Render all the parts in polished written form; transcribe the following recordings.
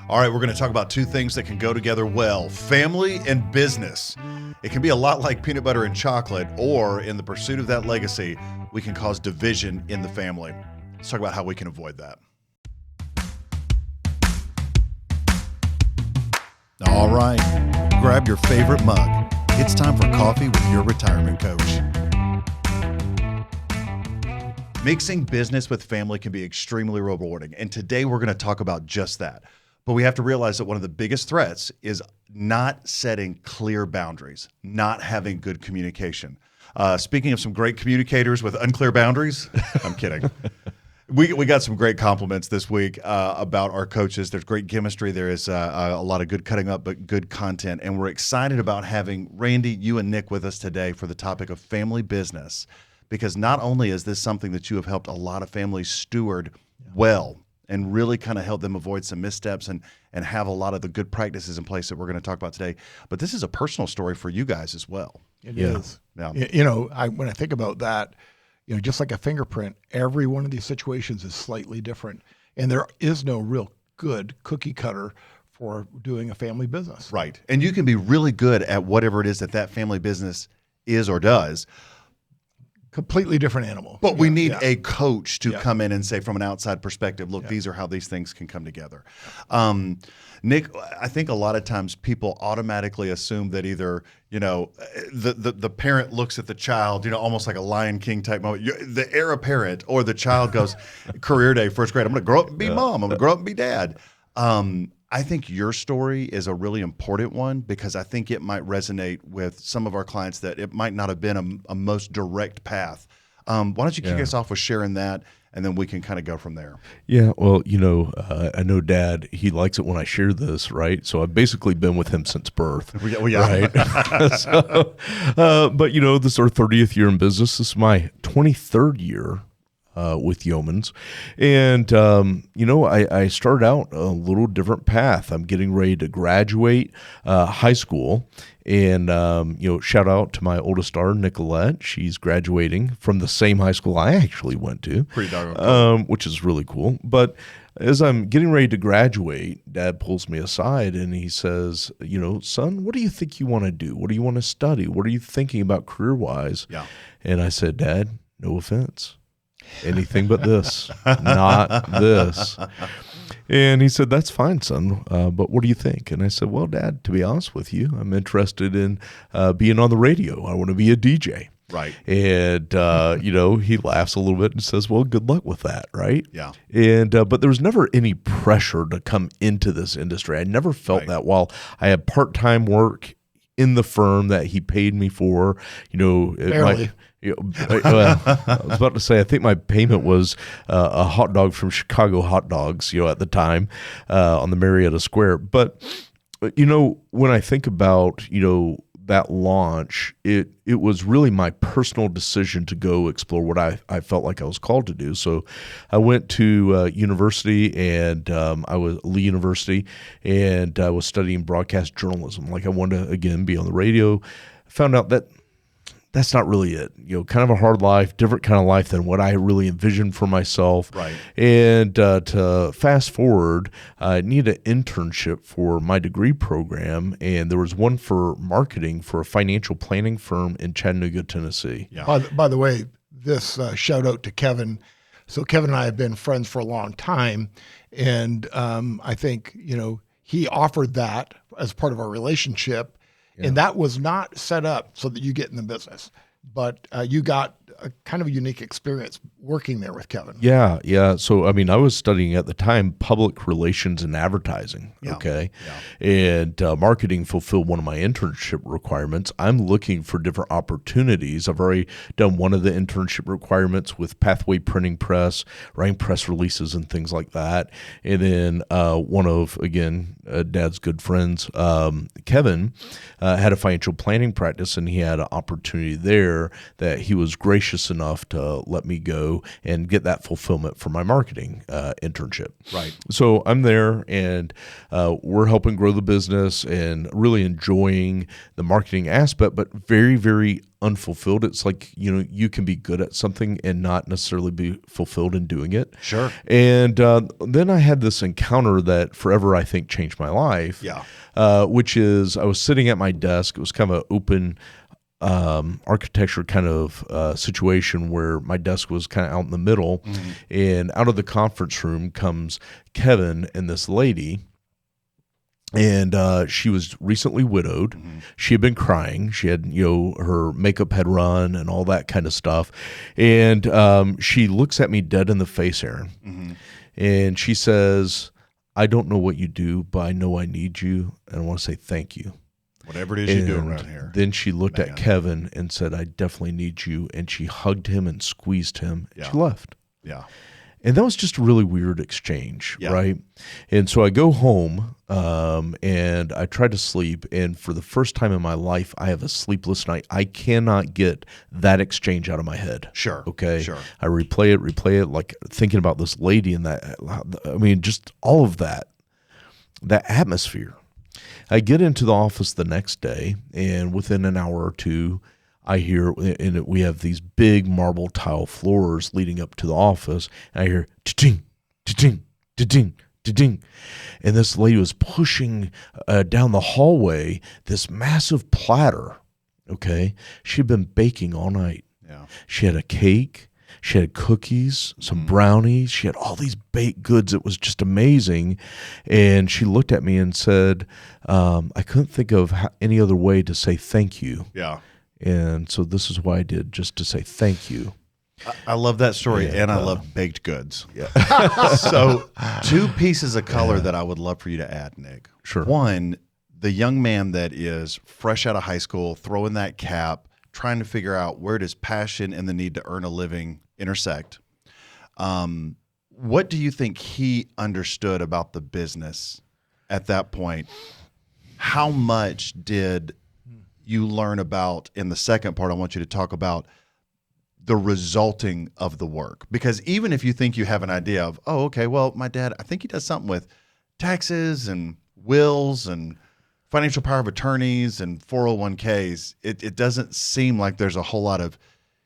All right, we're going to talk about two things that can go together well: family and business. It can be a lot like peanut butter and chocolate, or in the pursuit of that legacy, we can cause division in the family. Let's talk about how we can avoid that. All right, grab your favorite mug. It's time for coffee with your retirement coach. Mixing business with family can be extremely rewarding, and today we're going to talk about just that. But we have to realize that one of the biggest threats is not setting clear boundaries, not having good communication. Speaking of some great communicators with unclear boundaries, I'm kidding. We got some great compliments this week about our coaches. There's great chemistry. There is a lot of good cutting up, but good content. And we're excited about having Randy, you and Nick with us today for the topic of family business, because not only is this something that you have helped a lot of families steward well and really kind of help them avoid some missteps and have a lot of the good practices in place that we're going to talk about today, but this is a personal story for you guys as well. It is. Yeah. You know, when I think about that, you know, just like a fingerprint, every one of these situations is slightly different. And there is no real good cookie cutter for doing a family business. Right. And you can be really good at whatever it is that family business is or does. Completely different animal. But we need a coach to come in and say, from an outside perspective, look, these are how these things can come together. Nick, I think a lot of times people automatically assume that either, you know, the parent looks at the child, you know, almost like a Lion King type moment. The heir apparent, or the child goes, career day, first grade, I'm going to grow up and be mom. I'm going to grow up and be dad. I think your story is a really important one because I think it might resonate with some of our clients that it might not have been a most direct path. Why don't you kick us off with sharing that, and then we can kind of go from there. Yeah, well, you know, I know Dad, he likes it when I share this, right? So I've basically been with him since birth, right? But, you know, this is our 30th year in business. This is my 23rd year with Yeomans. And, you know, I started out a little different path. I'm getting ready to graduate high school. And, you know, shout out to my oldest daughter, Nicolette. She's graduating from the same high school I actually went to. Pretty doggone cool. Which is really cool. But as I'm getting ready to graduate, Dad pulls me aside and he says, you know, son, what do you think you want to do? What do you want to study? What are you thinking about career-wise? Yeah. And I said, Dad, no offense, anything but this, not this. And he said, that's fine, son, but what do you think? And I said, well, Dad, to be honest with you, I'm interested in being on the radio. I want to be a DJ. Right. And, you know, he laughs a little bit and says, well, good luck with that, right? Yeah. And but there was never any pressure to come into this industry. I never felt that. While I had part-time work in the firm that he paid me for, you know, barely. I was about to say, I think my payment was a hot dog from Chicago Hot Dogs, you know, at the time on the Marietta Square. But, you know, when I think about, you know, that launch, it was really my personal decision to go explore what I felt like I was called to do. So I went to university, and I was Lee University, and I was studying broadcast journalism. Like, I wanted to, again, be on the radio. Found out that that's not really it. You know, kind of a hard life, different kind of life than what I really envisioned for myself. Right. And to fast forward, I needed an internship for my degree program, and there was one for marketing for a financial planning firm in Chattanooga, Tennessee. Yeah. By the way, this shout out to Kevin. So Kevin and I have been friends for a long time, and I think, you know, he offered that as part of our relationship. Yeah. And that was not set up so that you get in the business, but you got a kind of a unique experience working there with Kevin. Yeah, yeah. So, I mean, I was studying at the time public relations and advertising, okay? Yeah. And marketing fulfilled one of my internship requirements. I'm looking for different opportunities. I've already done one of the internship requirements with Pathway Printing Press, writing press releases and things like that. And then one of, again, Dad's good friends, Kevin, had a financial planning practice, and he had an opportunity there that he was gracious gracious enough to let me go and get that fulfillment for my marketing internship. Right. So I'm there, and we're helping grow the business and really enjoying the marketing aspect, but very, very unfulfilled. It's like, you can be good at something and not necessarily be fulfilled in doing it. Sure. And then I had this encounter that forever, I think, changed my life. Yeah. Which is, I was sitting at my desk. It was kind of an open architecture kind of situation where my desk was kind of out in the middle, and out of the conference room comes Kevin and this lady. And she was recently widowed. She had been crying. She had, her makeup had run and all that kind of stuff. And she looks at me dead in the face, Aaron. And she says, I don't know what you do, but I know I need you. And I want to say thank you. Whatever it is you do around here. Then she looked at Kevin and said, I definitely need you. And she hugged him and squeezed him. And she left. Yeah. And that was just a really weird exchange, right? And so I go home and I try to sleep. And for the first time in my life, I have a sleepless night. I cannot get that exchange out of my head. Sure. Okay. Sure. I replay it, like thinking about this lady and that. I mean, just all of that atmosphere. I get into the office the next day, and within an hour or two, I hear, and we have these big marble tile floors leading up to the office, and I hear cha-ching, cha-ching, cha-ching, cha-ching. And this lady was pushing down the hallway this massive platter, okay? She'd been baking all night. Yeah. She had a cake. She had cookies, some brownies. She had all these baked goods. It was just amazing. And she looked at me and said, I couldn't think of any other way to say thank you. Yeah. And so this is what I did, just to say thank you. I love that story, and I love baked goods. Yeah. So 2 pieces of color that I would love for you to add, Nick. Sure. One, the young man that is fresh out of high school, throwing that cap, trying to figure out where does passion and the need to earn a living intersect. What do you think he understood about the business at that point? How much did you learn about, in the second part, I want you to talk about the resulting of the work? Because even if you think you have an idea of, oh, okay, well, my dad, I think he does something with taxes and wills and financial power of attorneys and 401ks, it doesn't seem like there's a whole lot of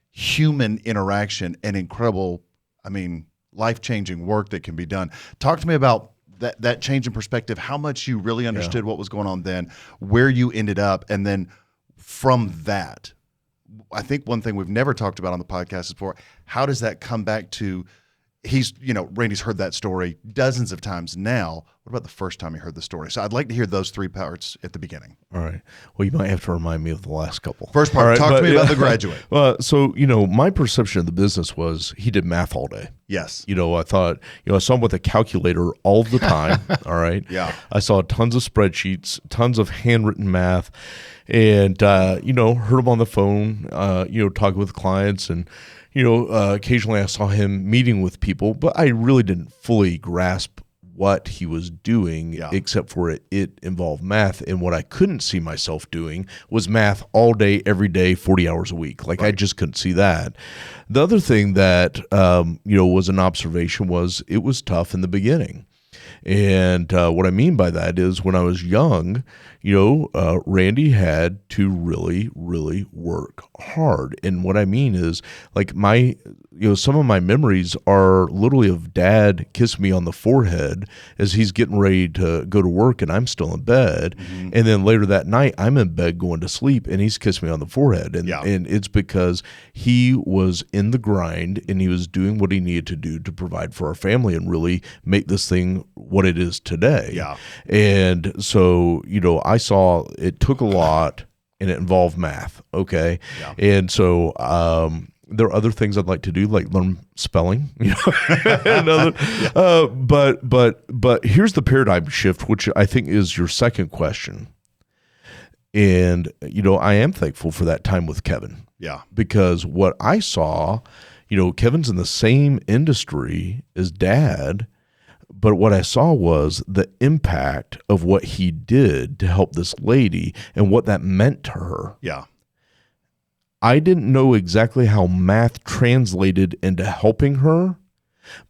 human interaction and incredible, life-changing work that can be done. Talk to me about that change in perspective, how much you really understood what was going on then, where you ended up, and then from that, I think one thing we've never talked about on the podcast before, how does that come back to, Randy's heard that story dozens of times now. What about the first time he heard the story? So I'd like to hear those 3 parts at the beginning. All right. Well, you might have to remind me of the last couple. First part, right, talk to me about The Graduate. So, my perception of the business was he did math all day. Yes. I thought, I saw him with a calculator all the time. All right. Yeah. I saw tons of spreadsheets, tons of handwritten math, and, heard him on the phone, talking with clients, and, occasionally I saw him meeting with people, but I really didn't fully grasp what he was doing, except for it involved math. And what I couldn't see myself doing was math all day, every day, 40 hours a week. Like, I just couldn't see that. The other thing that, was an observation was it was tough in the beginning. And what I mean by that is when I was young, Randy had to really, really work hard. And what I mean is, like, some of my memories are literally of Dad kissing me on the forehead as he's getting ready to go to work and I'm still in bed. Mm-hmm. And then later that night, I'm in bed going to sleep and he's kissing me on the forehead. And it's because he was in the grind and he was doing what he needed to do to provide for our family and really make this thing what it is today. Yeah. And so, I saw it took a lot and it involved math. Okay. Yeah. And so, there are other things I'd like to do, like learn spelling, but here's the paradigm shift, which I think is your second question. And, I am thankful for that time with Kevin. Yeah. Because what I saw, Kevin's in the same industry as Dad, but what I saw was the impact of what he did to help this lady and what that meant to her. Yeah. I didn't know exactly how math translated into helping her,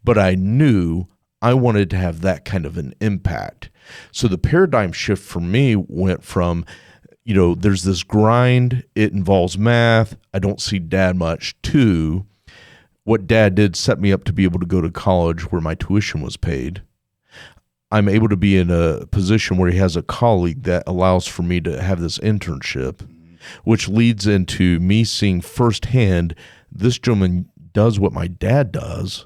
but I knew I wanted to have that kind of an impact. So the paradigm shift for me went from, there's this grind, it involves math, I don't see Dad much, to what Dad did set me up to be able to go to college where my tuition was paid. I'm able to be in a position where he has a colleague that allows for me to have this internship, which leads into me seeing firsthand this gentleman does what my dad does,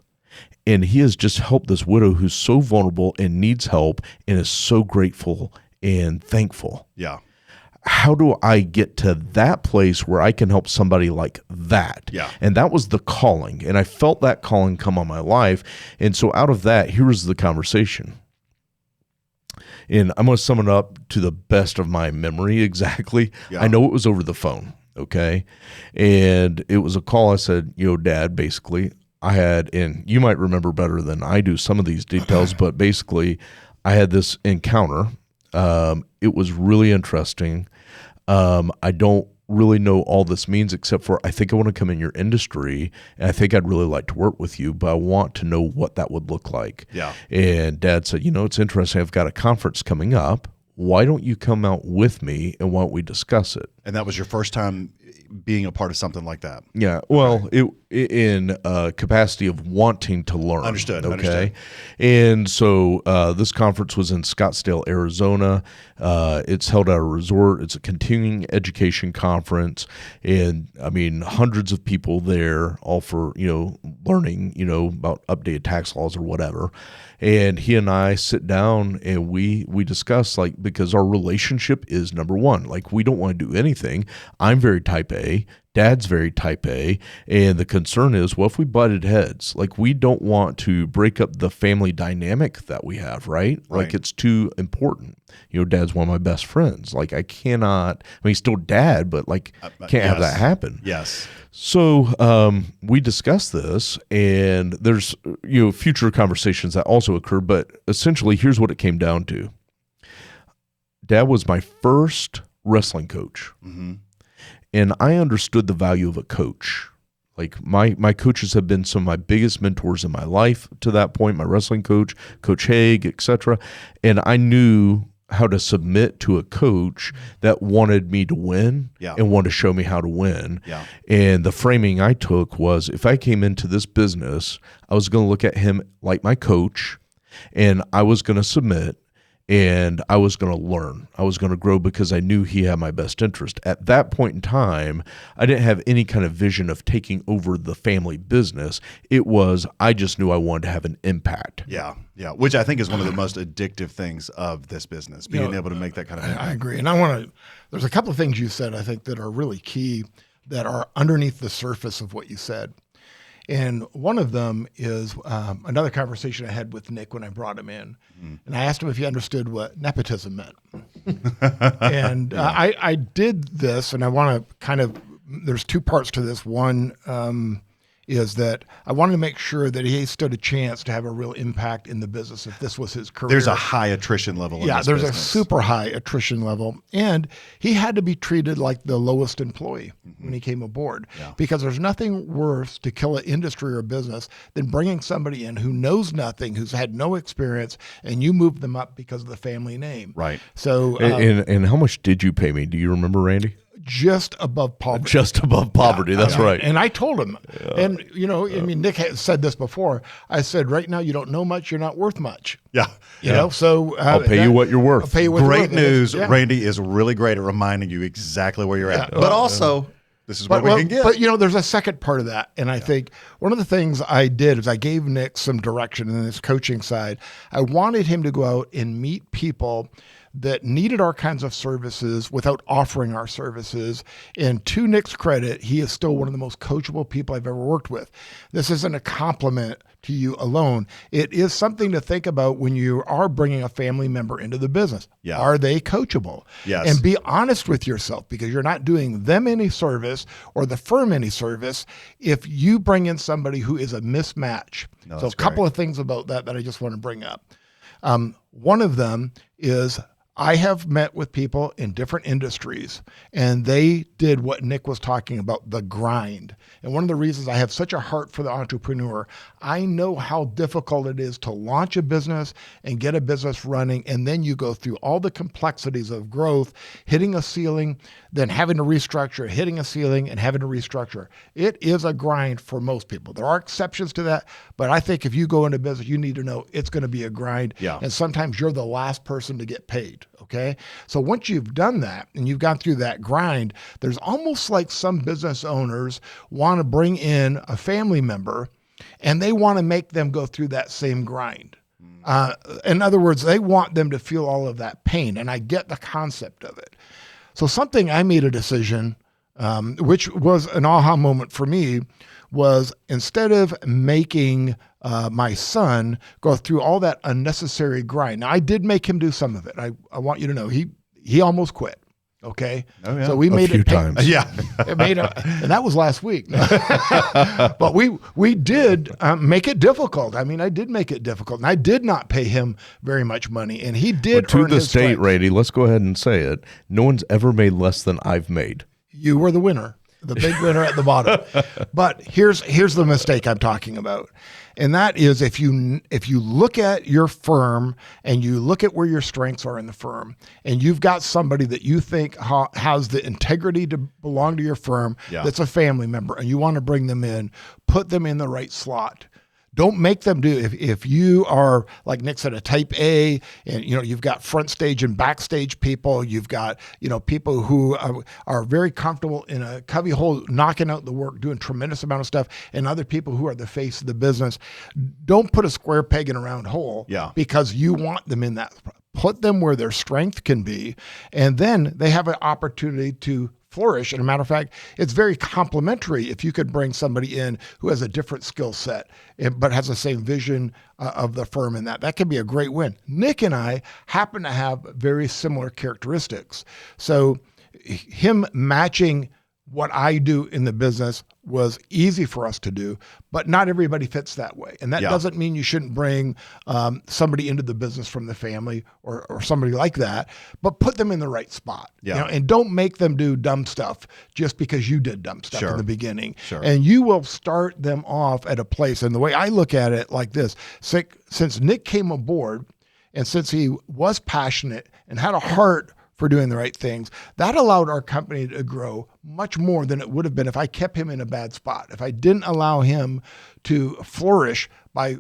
and he has just helped this widow who's so vulnerable and needs help and is so grateful and thankful. Yeah. How do I get to that place where I can help somebody like that? Yeah. And that was the calling, and I felt that calling come on my life, and so out of that, here was the conversation. And I'm going to sum it up to the best of my memory exactly. Yeah. I know it was over the phone, okay? And it was a call. I said, Dad, basically, I had, and you might remember better than I do some of these details, but basically, I had this encounter. It was really interesting. I don't really know all this means except for I think I want to come in your industry and I think I'd really like to work with you, but I want to know what that would look like. Yeah. And Dad said, it's interesting. I've got a conference coming up. Why don't you come out with me and why don't we discuss it? And that was your first time being a part of something like that. Yeah. Well, in capacity of wanting to learn. Understood. Okay. Understood. And so this conference was in Scottsdale, Arizona. It's held at a resort. It's a continuing education conference. And I mean, hundreds of people there, all for, learning, about updated tax laws or whatever. And he and I sit down and we discuss, because our relationship is number one. We don't want to do anything. I'm very type A. Dad's very type A. And the concern is, if we butted heads, we don't want to break up the family dynamic that we have, right? Right. It's too important. Dad's one of my best friends. I cannot, he's still Dad, but can't have that happen. Yes. So we discussed this, and there's future conversations that also occurred, but essentially here's what it came down to. Dad was my first wrestling coach, and I understood the value of a coach. My coaches have been some of my biggest mentors in my life to that point, my wrestling coach, Coach Haig, etc. And I knew how to submit to a coach that wanted me to win and wanted to show me how to win. Yeah. And the framing I took was, if I came into this business, I was going to look at him like my coach, and I was going to submit, and I was going to learn. I was going to grow because I knew he had my best interest. At that point in time, I didn't have any kind of vision of taking over the family business. It was, I just knew I wanted to have an impact. Yeah. Yeah. Which I think is one of the most addictive things of this business, being able to make that kind of impact. I agree. And there's a couple of things you said, I think, that are really key that are underneath the surface of what you said. And one of them is another conversation I had with Nick when I brought him in. And I asked him if he understood what nepotism meant. And I did this, and I want to there's two parts to this. One is that I wanted to make sure that he stood a chance to have a real impact in the business if this was his career. There's a high attrition level in this there's business. a super high attrition level. And he had to be treated like the lowest employee when he came aboard. Yeah. Because there's nothing worse to kill an industry or business than bringing somebody in who knows nothing, who's had no experience, and you move them up because of the family name. Right. So, And how much did you pay me? Do you remember, Randy? just above poverty. Just above poverty. That's right. And I told him, and Nick had said this before. I said, right now you don't know much, you're not worth much. Yeah. You know, so I'll pay you what you're worth. I'll pay you what you're Great worth. news. Yeah. Randy is really great at reminding you exactly where you're at. Yeah. But also, this is what we can get. But there's a second part of that, and I think one of the things I did is I gave Nick some direction in this coaching side. I wanted him to go out and meet people that needed our kinds of services without offering our services. And to Nick's credit, he is still one of the most coachable people I've ever worked with. This isn't a compliment to you alone. It is something to think about when you are bringing a family member into the business. Yeah. Are they coachable? Yes. And be honest with yourself, because you're not doing them any service or the firm any service if you bring in somebody who is a mismatch. No, so a that's couple great. of things about that I just want to bring up. One of them is I have met with people in different industries, and they did what Nick was talking about, the grind. And one of the reasons I have such a heart for the entrepreneur, I know how difficult it is to launch a business and get a business running, and then you go through all the complexities of growth, hitting a ceiling, then having to restructure, hitting a ceiling, and having to restructure. It is a grind for most people. There are exceptions to that, but I think if you go into business, you need to know it's going to be a grind, and sometimes you're the last person to get paid. Okay. So once you've done that and you've gone through that grind, there's almost like some business owners want to bring in a family member and they want to make them go through that same grind. In other words, they want them to feel all of that pain. And I get the concept of it. So something I made a decision, which was an aha moment for me, was instead of making my son go through all that unnecessary grind. Now, I did make him do some of it. I want you to know he almost quit. Okay. Oh, yeah. So we made a few it times. Yeah. and that was last week. But we did make it difficult. I mean, I did make it difficult, and I did not pay him very much money, and he did. But to earn the his state, stripes. Rady, let's go ahead and say it. No one's ever made less than I've made. You were the winner, the big winner at the bottom. But here's the mistake I'm talking about. And that is if you look at your firm and you look at where your strengths are in the firm, and you've got somebody that you think has the integrity to belong to your firm, that's a family member, and you want to bring them in, put them in the right slot. Don't make them do, if you are, like Nick said, a type A, and you've got front stage and backstage people, you've got people who are very comfortable in a cubby hole, knocking out the work, doing tremendous amount of stuff, and other people who are the face of the business. Don't put a square peg in a round hole because you want them in that. Put them where their strength can be, and then they have an opportunity to flourish. And a matter of fact, it's very complimentary if you could bring somebody in who has a different skill set, but has the same vision of the firm, and that can be a great win. Nick and I happen to have very similar characteristics. So him matching what I do in the business was easy for us to do, but not everybody fits that way. And that doesn't mean you shouldn't bring somebody into the business from the family or somebody like that, but put them in the right spot. And don't make them do dumb stuff just because you did dumb stuff in the beginning. And you will start them off at a place. And the way I look at it like this, since Nick came aboard and since he was passionate and had a heart for doing the right things, that allowed our company to grow much more than it would have been if I kept him in a bad spot. If I didn't allow him to flourish by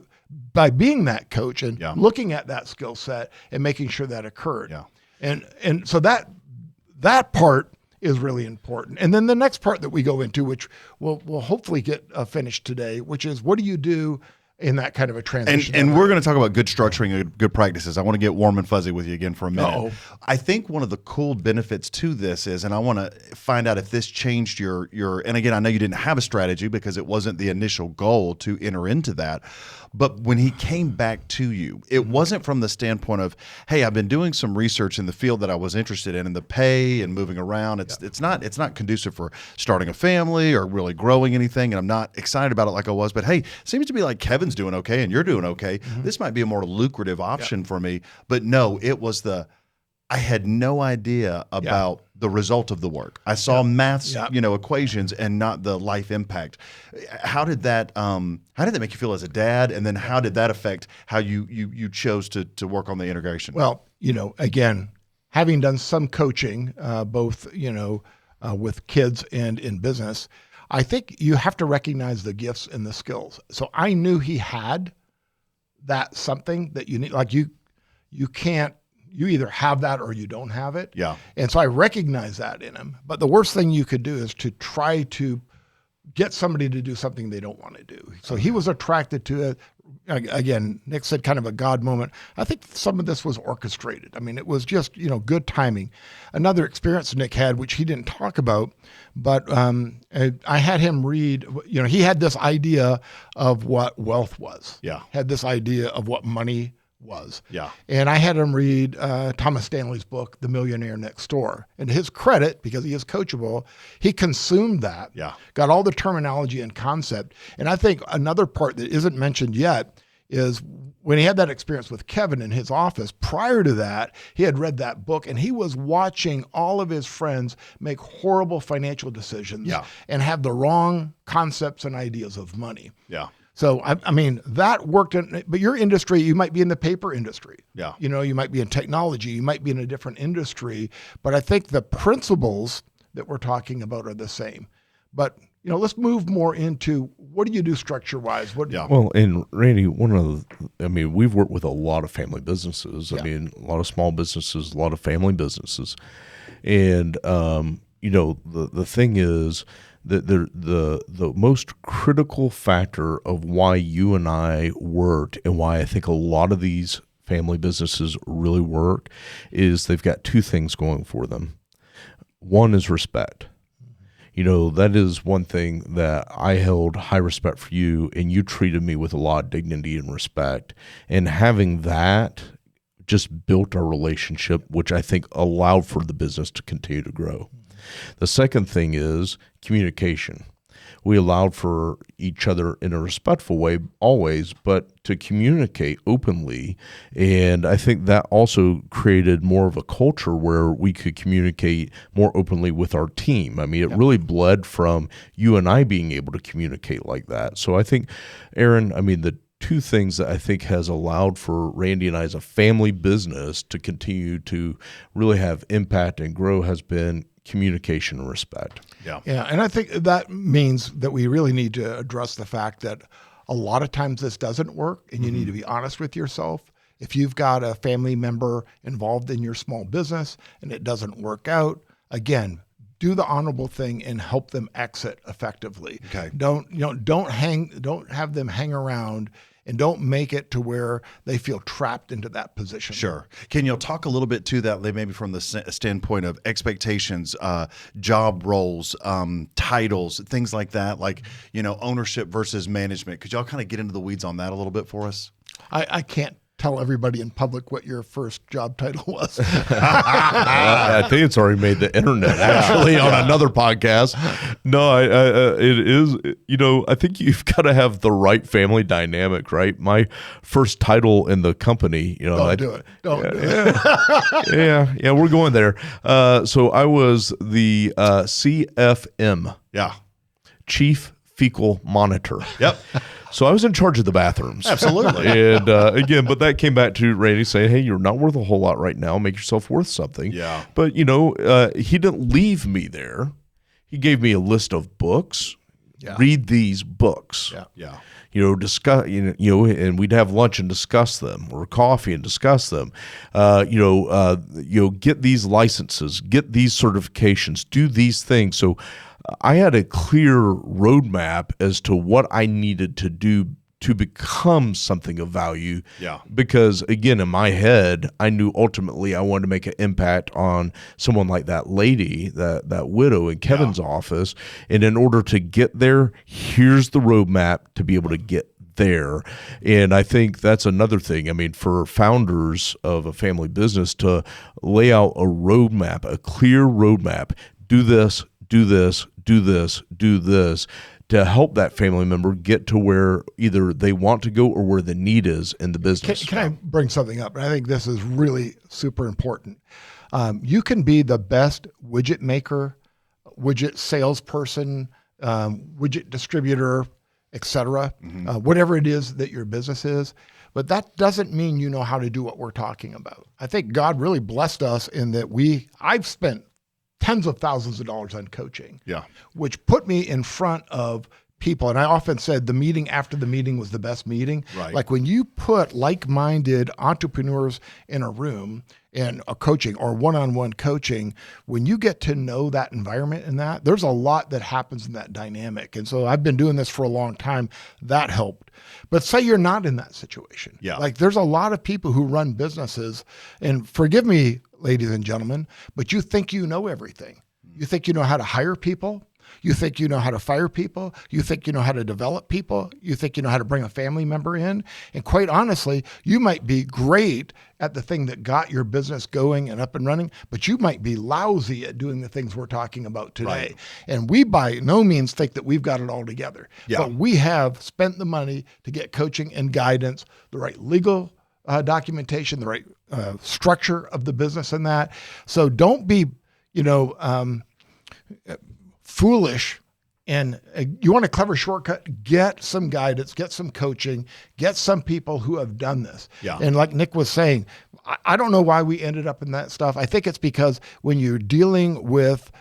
being that coach and looking at that skill set and making sure that occurred. And so that part is really important. And then the next part that we go into, which we'll hopefully get finished today, which is what do you do in that kind of a transition? And we're going to talk about good structuring and good practices. I want to get warm and fuzzy with you again for a minute. I think one of the cool benefits to this is, and I want to find out if this changed your, and again, I know you didn't have a strategy because it wasn't the initial goal to enter into that. But when he came back to you, it wasn't from the standpoint of, hey, I've been doing some research in the field that I was interested in, and the pay and moving around. It's not conducive for starting a family or really growing anything, and I'm not excited about it like I was. But hey, seems to be like Kevin's doing okay and you're doing okay. This might be a more lucrative option for me. But no, it was I had no idea about the result of the work. I saw maths, equations, and not the life impact. How did that make you feel as a dad? And then how did that affect how you chose to work on the integration? Well, again, having done some coaching, both with kids and in business, I think you have to recognize the gifts and the skills. So I knew he had that something that you need, like you can't. You either have that or you don't have it. And so I recognize that in him. But the worst thing you could do is to try to get somebody to do something they don't want to do. So he was attracted to it. Again, Nick said kind of a God moment. I think some of this was orchestrated. I mean, it was just, good timing. Another experience Nick had, which he didn't talk about, but I had him read, he had this idea of what wealth was. Had this idea of what money was. And I had him read Thomas Stanley's book, The Millionaire Next Door. And to his credit, because he is coachable, he consumed that, got all the terminology and concept. And I think another part that isn't mentioned yet is when he had that experience with Kevin in his office, prior to that, he had read that book and he was watching all of his friends make horrible financial decisions and have the wrong concepts and ideas of money. Yeah. So, I mean, that worked but your industry, you might be in the paper industry. Yeah. You know, you might be in technology, you might be in a different industry, but I think the principles that we're talking about are the same. But, you know, let's move more into what do you do structure-wise? Well, and Randy, we've worked with a lot of family businesses. I mean, a lot of small businesses, a lot of family businesses. And, you know, the thing is that the most critical factor of why you and I worked and why I think a lot of these family businesses really work is they've got two things going for them. One is respect. You know, that is one thing that I held high respect for you, and you treated me with a lot of dignity and respect. And having that just built our relationship, which I think allowed for the business to continue to grow. The second thing is communication. We allowed for each other in a respectful way always, but to communicate openly. And I think that also created more of a culture where we could communicate more openly with our team. I mean, it really bled from you and I being able to communicate like that. So I think, Aaron, I mean, the two things that I think has allowed for Randy and I as a family business to continue to really have impact and grow has been communication and respect. Yeah, and I think that means that we really need to address the fact that a lot of times this doesn't work, and you need to be honest with yourself. If you've got a family member involved in your small business and it doesn't work out, again, do the honorable thing and help them exit effectively. Okay. Don't have them hang around, and don't make it to where they feel trapped into that position. Sure. Can you talk a little bit to that, maybe from the standpoint of expectations, job roles, titles, things like that, like, you know, ownership versus management? Could y'all kind of get into the weeds on that a little bit for us? I can't tell everybody in public what your first job title was. I think it's already made the internet actually on another podcast. No, it is, you know, I think you've got to have the right family dynamic, right? My first title in the company, you know, Don't do it. Yeah, we're going there. So I was the CFM. Yeah. Chief Fecal Monitor. Yep. So I was in charge of the bathrooms. Absolutely. And again, but that came back to Randy saying, hey, you're not worth a whole lot right now. Make yourself worth something. Yeah. But, you know, he didn't leave me there. He gave me a list of books. Yeah. Read these books. Yeah. You know, discuss, you know, and we'd have lunch and discuss them, or coffee and discuss them. Get these licenses, get these certifications, do these things. So I had a clear roadmap as to what I needed to do to become something of value. Yeah. Because again, in my head, I knew ultimately I wanted to make an impact on someone like that lady, that widow in Kevin's office. And in order to get there, here's the roadmap to be able to get there. And I think that's another thing. I mean, for founders of a family business to lay out a roadmap, a clear roadmap, do this, do this, do this, do this, to help that family member get to where either they want to go or where the need is in the business. Can I bring something up? And I think this is really super important. You can be the best widget maker, widget salesperson, widget distributor, etc., whatever it is that your business is. But that doesn't mean you know how to do what we're talking about. I think God really blessed us in that I've spent tens of thousands of dollars on coaching, which put me in front of people. And I often said the meeting after the meeting was the best meeting. Right. Like when you put like-minded entrepreneurs in a room and a coaching or one-on-one coaching, when you get to know that environment and there's a lot that happens in that dynamic. And so I've been doing this for a long time. That helped. But say you're not in that situation. Yeah. Like there's a lot of people who run businesses, and forgive me, ladies and gentlemen, but you think you know everything. You think you know how to hire people. You think you know how to fire people. You think you know how to develop people. You think you know how to bring a family member in. And quite honestly, you might be great at the thing that got your business going and up and running, but you might be lousy at doing the things we're talking about today. Right. And we by no means think that we've got it all together. Yeah. But we have spent the money to get coaching and guidance, the right legal documentation, the right structure of the business in that. So don't be, foolish. And you want a clever shortcut, get some guidance, get some coaching, get some people who have done this. Yeah. And like Nick was saying, I don't know why we ended up in that stuff. I think it's because when you're dealing with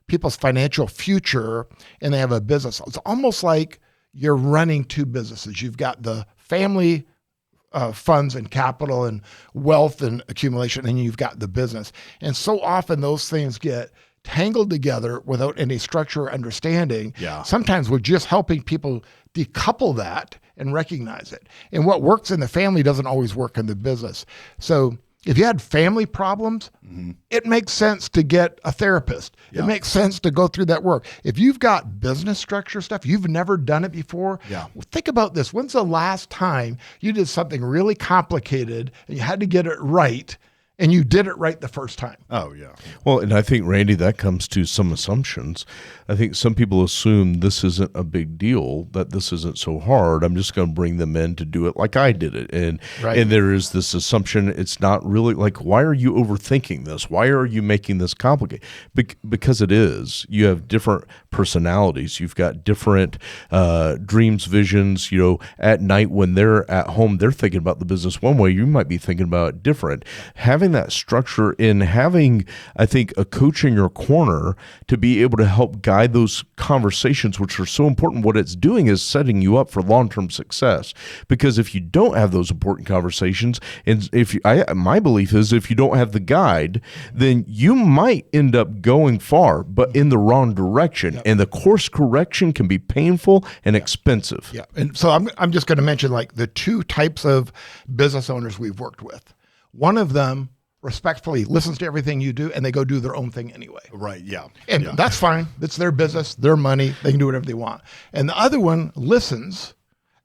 people's financial future and they have a business, it's almost like you're running two businesses. You've got the family funds and capital and wealth and accumulation, and you've got the business. And so often those things get tangled together without any structure or understanding. Yeah. Sometimes we're just helping people decouple that and recognize it. And what works in the family doesn't always work in the business. So if you had family problems, it makes sense to get a therapist. Yeah. It makes sense to go through that work. If you've got business structure stuff, you've never done it before, Yeah. think about this. When's the last time you did something really complicated and you had to get it right and you did it right the first time? Oh, yeah. Well, and I think, Randy, that comes to some assumptions. I think some people assume this isn't a big deal, that this isn't so hard. I'm just going to bring them in to do it like I did it. And Right. and there is this assumption it's not really like, why are you overthinking this? Why are you making this complicated? Because it is. You have different personalities. You've got different dreams, visions. At night when they're at home, they're thinking about the business one way. You might be thinking about it different. Having that structure and having, I think, a coach in your corner to be able to help guide those conversations, which are so important. What it's doing is setting you up for long-term success. Because if you don't have those important conversations, and my belief is if you don't have the guide, then you might end up going far, but in the wrong direction. Yep. And the course correction can be painful and expensive. Yeah. And so I'm just going to mention like the two types of business owners we've worked with. One of them respectfully listens to everything you do and they go do their own thing anyway. Right. Yeah. And Yeah. that's fine. It's their business, their money. They can do whatever they want. And the other one listens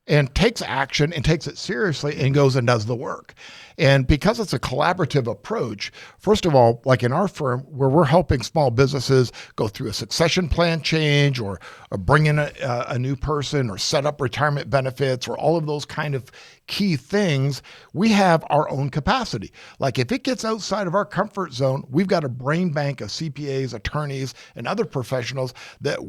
and takes action and takes it seriously and goes and does the work. And because it's a collaborative approach, first of all, like in our firm, where we're helping small businesses go through a succession plan change or bring in a new person or set up retirement benefits or all of those kind of key things, we have our own capacity. Like if it gets outside of our comfort zone, we've got a brain bank of CPAs, attorneys, and other professionals that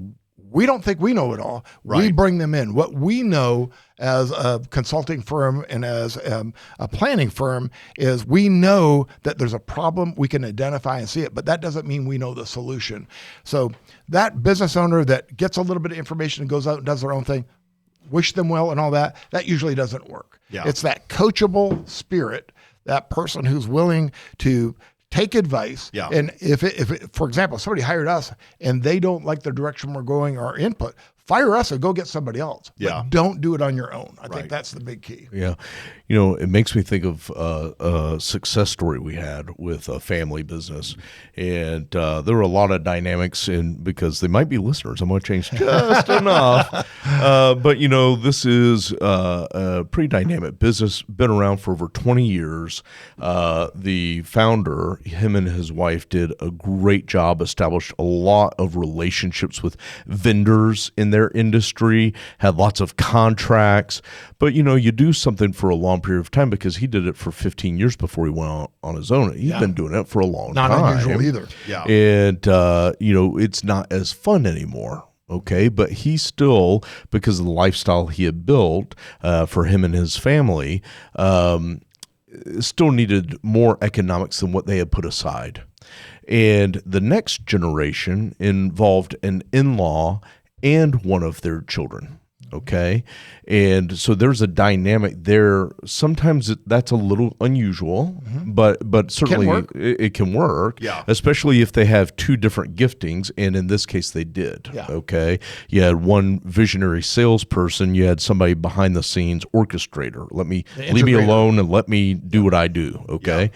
we don't think we know it all. Right. We bring them in. What we know as a consulting firm and as a planning firm is we know that there's a problem. We can identify and see it, but that doesn't mean we know the solution. So that business owner that gets a little bit of information and goes out and does their own thing, wish them well and all that, that usually doesn't work. Yeah. It's that coachable spirit, that person who's willing to take advice. Yeah. And if for example, somebody hired us and they don't like the direction we're going or input, fire us and go get somebody else. Yeah. But don't do it on your own. I Right. think that's the big key. Yeah. It makes me think of a success story we had with a family business. And there were a lot of dynamics because they might be listeners. I'm going to change just enough. But, this is a pretty dynamic business, been around for over 20 years. The founder, him and his wife did a great job, established a lot of relationships with vendors in their industry, had lots of contracts. But, you do something for a long period of time because he did it for 15 years before he went on his own. He's been doing it for a long Not time. unusual either. Yeah. And, it's not as fun anymore. Okay. But he still, because of the lifestyle he had built for him and his family, still needed more economics than what they had put aside. And the next generation involved an in-law and one of their children. Okay. And so there's a dynamic there. Sometimes that's a little unusual, but certainly it can work. Yeah. Especially if they have two different giftings. And in this case, they did. Yeah. Okay. You had one visionary salesperson. You had somebody behind the scenes orchestrator. Leave me integrator. alone and let me do what I do. Okay.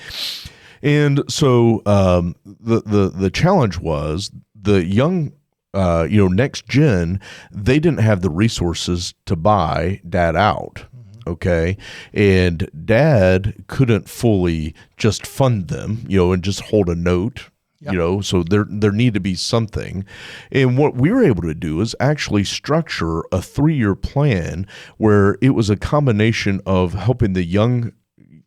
And so the challenge was the young next gen, they didn't have the resources to buy dad out. Okay. And dad couldn't fully just fund them, and just hold a note. Yep. So there need to be something. And what we were able to do is actually structure a 3-year plan where it was a combination of helping the young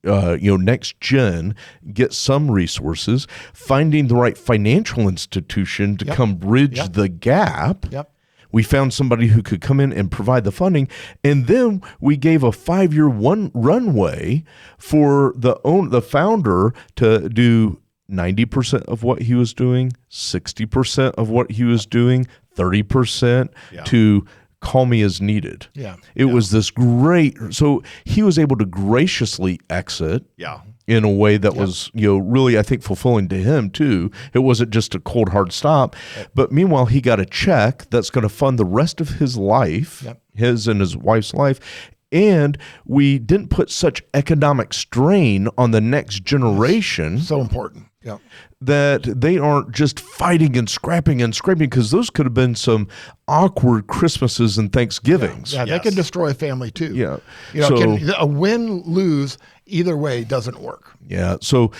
next gen get some resources, finding the right financial institution to come bridge the gap. Yep. We found somebody who could come in and provide the funding, and then we gave a 5-year runway for the founder to do 90% of what he was doing, 60% of what he was doing, 30% to call me as needed. Yeah. It was this great, so he was able to graciously exit in a way that was, really, I think, fulfilling to him too. It wasn't just a cold, hard stop. But meanwhile, he got a check that's going to fund the rest of his life, his and his wife's life. And we didn't put such economic strain on the next generation. So important. Yeah. That they aren't just fighting and scrapping, because those could have been some awkward Christmases and Thanksgivings. Yeah, they can destroy a family too. Yeah. A win-lose either way doesn't work. Yeah. So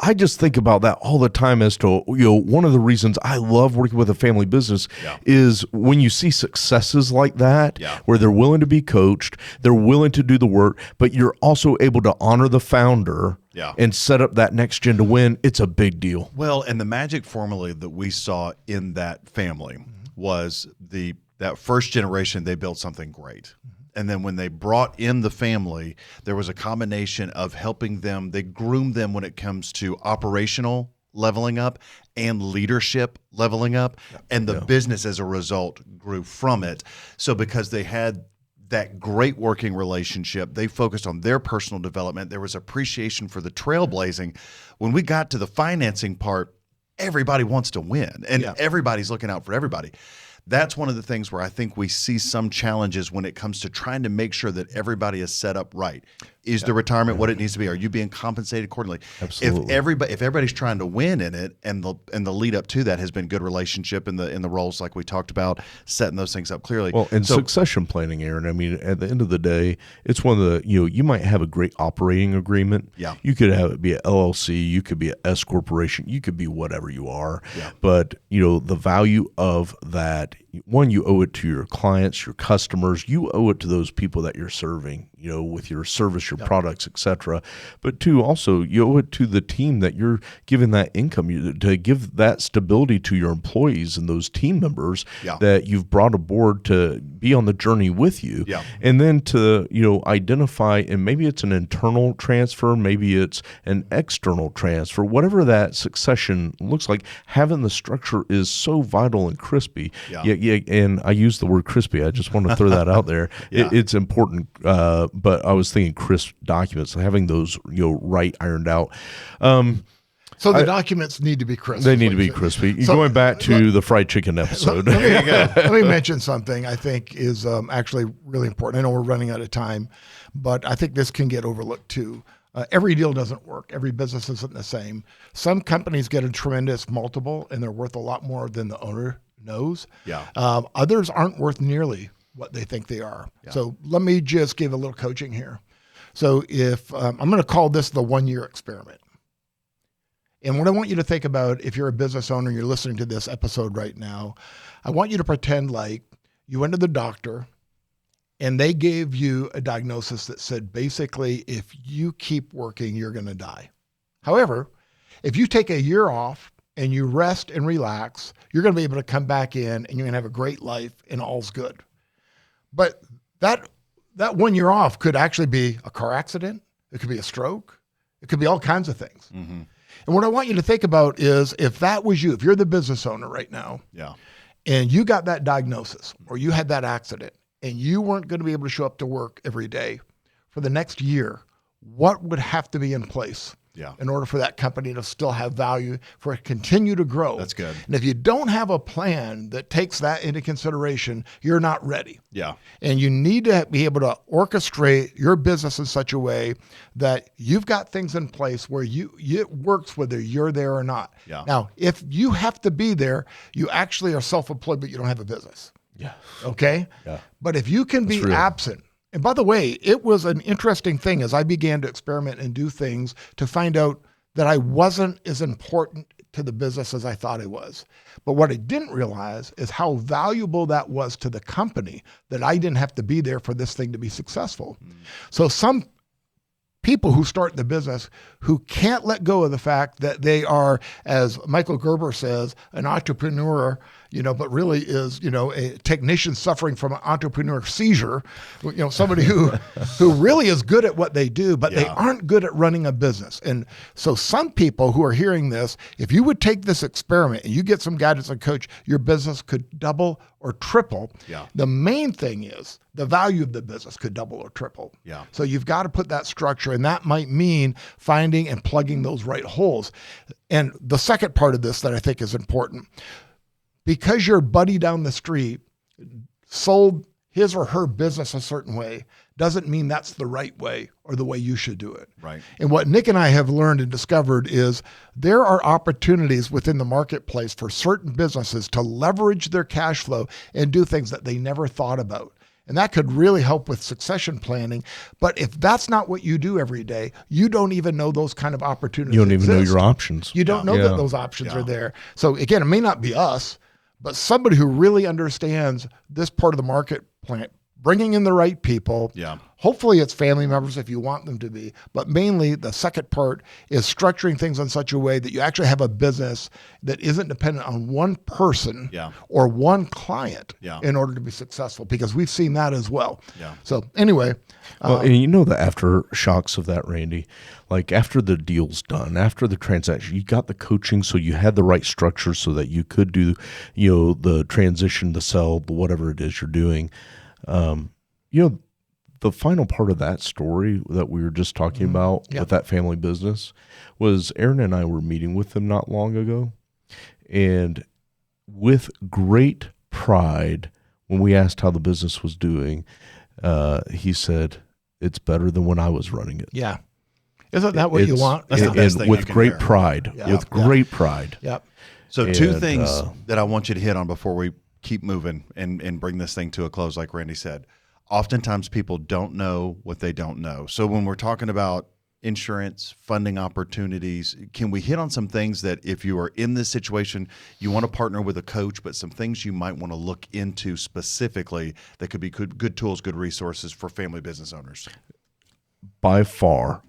I just think about that all the time as to, one of the reasons I love working with a family business is when you see successes like that, where they're willing to be coached, they're willing to do the work, but you're also able to honor the founder and set up that next gen to win. It's a big deal. Well, and the magic formula that we saw in that family was that first generation, they built something great. And then when they brought in the family, there was a combination of helping them. They groomed them when it comes to operational leveling up and leadership leveling up. And the business as a result grew from it. So because they had that great working relationship, they focused on their personal development. There was appreciation for the trailblazing. When we got to the financing part, everybody wants to win and everybody's looking out for everybody. That's one of the things where I think we see some challenges when it comes to trying to make sure that everybody is set up right. Is the retirement what it needs to be? Are you being compensated accordingly? Absolutely. If everybody's trying to win in it, and the lead up to that has been good relationship in the roles like we talked about, setting those things up clearly. Well, and succession planning, Aaron. I mean, at the end of the day, it's one of the you might have a great operating agreement. Yeah. You could have it be an LLC. You could be an S corporation. You could be whatever you are. Yeah. But the value of that. One, you owe it to your clients, your customers. You owe it to those people that you're serving, with your service, your products, et cetera. But two, also, you owe it to the team that you're giving that income, to give that stability to your employees and those team members that you've brought aboard to be on the journey with you. Yeah. And then to, identify, and maybe it's an internal transfer, maybe it's an external transfer, whatever that succession looks like, having the structure is so vital and crispy. Yeah, and I use the word crispy. I just want to throw that out there. It's important, but I was thinking crisp documents, having those right ironed out. So the documents need to be crisp. They need to be crispy. So, going back to the fried chicken episode. Let me mention something I think is actually really important. I know we're running out of time, but I think this can get overlooked too. Every deal doesn't work. Every business isn't the same. Some companies get a tremendous multiple and they're worth a lot more than the owner knows. Yeah. Others aren't worth nearly what they think they are. Yeah. So let me just give a little coaching here. So if I'm going to call this the 1-year experiment. And what I want you to think about, if you're a business owner, you're listening to this episode right now, I want you to pretend like you went to the doctor and they gave you a diagnosis that said, basically, if you keep working, you're going to die. However, if you take a year off and you rest and relax, you're going to be able to come back in and you're going to have a great life and all's good. But that 1 year off could actually be a car accident. It could be a stroke. It could be all kinds of things. Mm-hmm. And what I want you to think about is, if that was you, if you're the business owner right now, and you got that diagnosis or you had that accident and you weren't going to be able to show up to work every day for the next year, what would have to be in place Yeah. in order for that company to still have value, for it to continue to grow. That's good. And if you don't have a plan that takes that into consideration, you're not ready. Yeah. And you need to be able to orchestrate your business in such a way that you've got things in place where it works whether you're there or not. Yeah. Now, if you have to be there, you actually are self-employed, but you don't have a business. Yeah. Okay? Yeah. But if you can be real. absent, and by the way, it was an interesting thing as I began to experiment and do things to find out that I wasn't as important to the business as I thought I was. But what I didn't realize is how valuable that was to the company, that I didn't have to be there for this thing to be successful. So some people who start the business who can't let go of the fact that they are, as Michael Gerber says, an entrepreneur, but really is, a technician suffering from an entrepreneur seizure, somebody who really is good at what they do, but they aren't good at running a business. And so some people who are hearing this, if you would take this experiment and you get some guidance and coach, your business could double or triple. Yeah. The main thing is the value of the business could double or triple. Yeah. So you've got to put that structure, and that might mean finding and plugging those right holes. And the second part of this that I think is important, because your buddy down the street sold his or her business a certain way, doesn't mean that's the right way or the way you should do it. Right. And what Nick and I have learned and discovered is there are opportunities within the marketplace for certain businesses to leverage their cash flow and do things that they never thought about. And that could really help with succession planning. But if that's not what you do every day, you don't even know those kind of opportunities You don't even know exist. your options. You don't know Yeah. that those options are there. So again, it may not be us, but somebody who really understands this part of the market plan, bringing in the right people. Yeah. Hopefully it's family members if you want them to be, but mainly the second part is structuring things in such a way that you actually have a business that isn't dependent on one person Yeah. or one client Yeah. in order to be successful, because we've seen that as well. Yeah. So anyway, Well, and the aftershocks of that, Randy, like after the deal's done, after the transaction, you got the coaching, so you had the right structure so that you could do, the transition, the sell, whatever it is you're doing. The final part of that story that we were just talking about with that family business was Aaron and I were meeting with them not long ago. And with great pride, when we asked how the business was doing, he said, it's better than when I was running it. yeah. Isn't that what you want? That's the best thing you with can great hear. pride, Yeah. with great pride. Yep. So two And, things that I want you to hit on before we keep moving and bring this thing to a close, like Randy said. Oftentimes people don't know what they don't know. So when we're talking about insurance, funding opportunities, can we hit on some things that if you are in this situation, you want to partner with a coach, but some things you might want to look into specifically that could be good tools, good resources for family business owners? By far,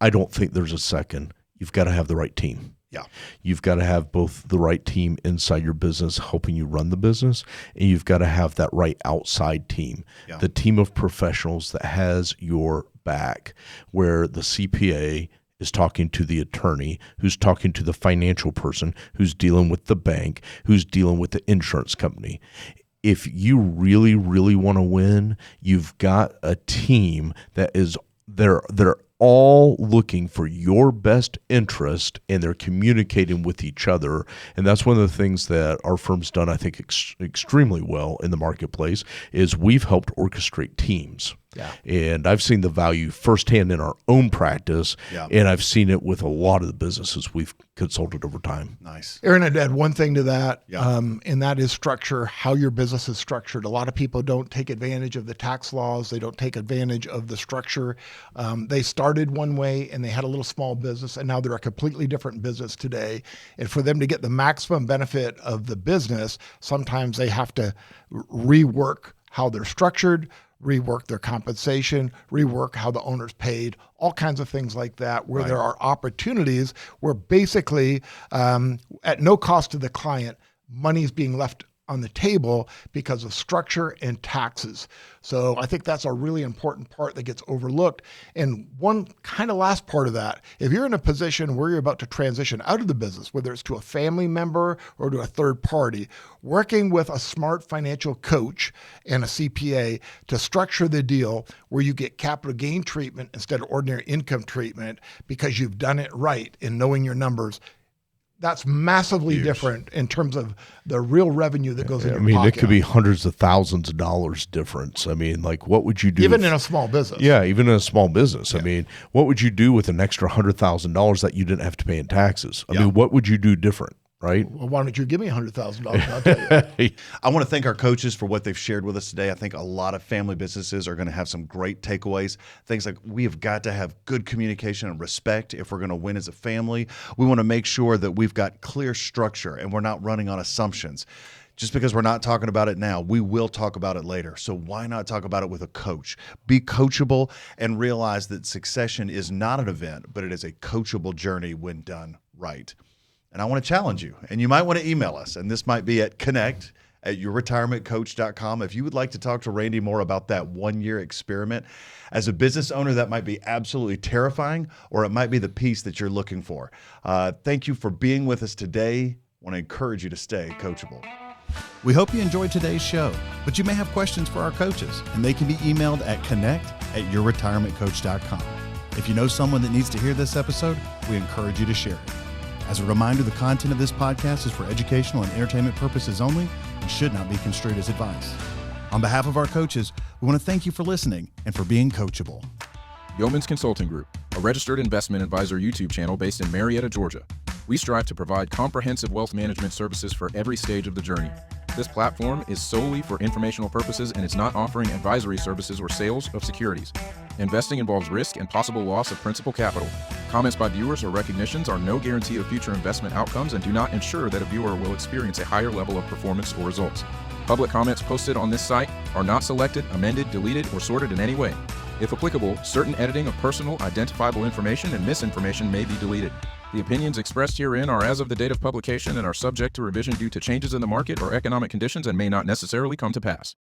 I don't think there's a second. You've got to have the right team. Yeah. You've got to have both the right team inside your business helping you run the business, and you've got to have that right outside team, the team of professionals that has your back, where the CPA is talking to the attorney, who's talking to the financial person, who's dealing with the bank, who's dealing with the insurance company. If you really, really want to win, you've got a team that is they're all looking for your best interest, and they're communicating with each other. And that's one of the things that our firm's done, I think, extremely well in the marketplace, is we've helped orchestrate teams. Yeah. And I've seen the value firsthand in our own practice, and I've seen it with a lot of the businesses we've consulted over time. Nice. Aaron, I'd add one thing to that, and that is structure, how your business is structured. A lot of people don't take advantage of the tax laws. They don't take advantage of the structure. They started one way and they had a little small business, and now they're a completely different business today. And for them to get the maximum benefit of the business, sometimes they have to rework how they're structured, rework their compensation, rework how the owner's paid, all kinds of things like that, where there are opportunities where basically at no cost to the client, money is being left on the table because of structure and taxes. So I think that's a really important part that gets overlooked. And one kind of last part of that, if you're in a position where you're about to transition out of the business, whether it's to a family member or to a third party, working with a smart financial coach and a CPA to structure the deal where you get capital gain treatment instead of ordinary income treatment because you've done it right in knowing your numbers, that's massively different in terms of the real revenue that goes in your pocket. It could be hundreds of thousands of dollars difference. I mean, like, what would you do? Even in a small business. Yeah, even in a small business. Yeah. I mean, what would you do with an extra $100,000 that you didn't have to pay in taxes? I mean, what would you do different? Right? Well, why don't you give me $100,000? I'll tell you. I want to thank our coaches for what they've shared with us today. I think a lot of family businesses are going to have some great takeaways. Things like we have got to have good communication and respect if we're going to win as a family. We want to make sure that we've got clear structure and we're not running on assumptions. Just because we're not talking about it now, we will talk about it later. So why not talk about it with a coach? Be coachable and realize that succession is not an event, but it is a coachable journey when done right. And I want to challenge you, and you might want to email us, and this might be at connect@yourretirementcoach.com. If you would like to talk to Randy more about that 1-year experiment, as a business owner, that might be absolutely terrifying, or it might be the piece that you're looking for. Thank you for being with us today. I want to encourage you to stay coachable. We hope you enjoyed today's show, but you may have questions for our coaches, and they can be emailed at connect@yourretirementcoach.com. If you know someone that needs to hear this episode, we encourage you to share it. As a reminder, the content of this podcast is for educational and entertainment purposes only and should not be construed as advice. On behalf of our coaches, we want to thank you for listening and for being coachable. Yeoman's Consulting Group, a registered investment advisor YouTube channel based in Marietta, Georgia. We strive to provide comprehensive wealth management services for every stage of the journey. This platform is solely for informational purposes and is not offering advisory services or sales of securities. Investing involves risk and possible loss of principal capital. Comments by viewers or recognitions are no guarantee of future investment outcomes and do not ensure that a viewer will experience a higher level of performance or results. Public comments posted on this site are not selected, amended, deleted, or sorted in any way. If applicable, certain editing of personal, identifiable information and misinformation may be deleted. The opinions expressed herein are as of the date of publication and are subject to revision due to changes in the market or economic conditions and may not necessarily come to pass.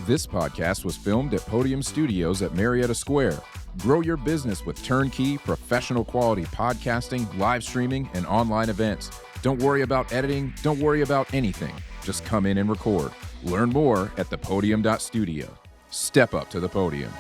This podcast was filmed at Podium Studios at Marietta Square. Grow your business with turnkey, professional quality podcasting, live streaming, and online events. Don't worry about editing. Don't worry about anything. Just come in and record. Learn more at thepodium.studio. Step up to the podium.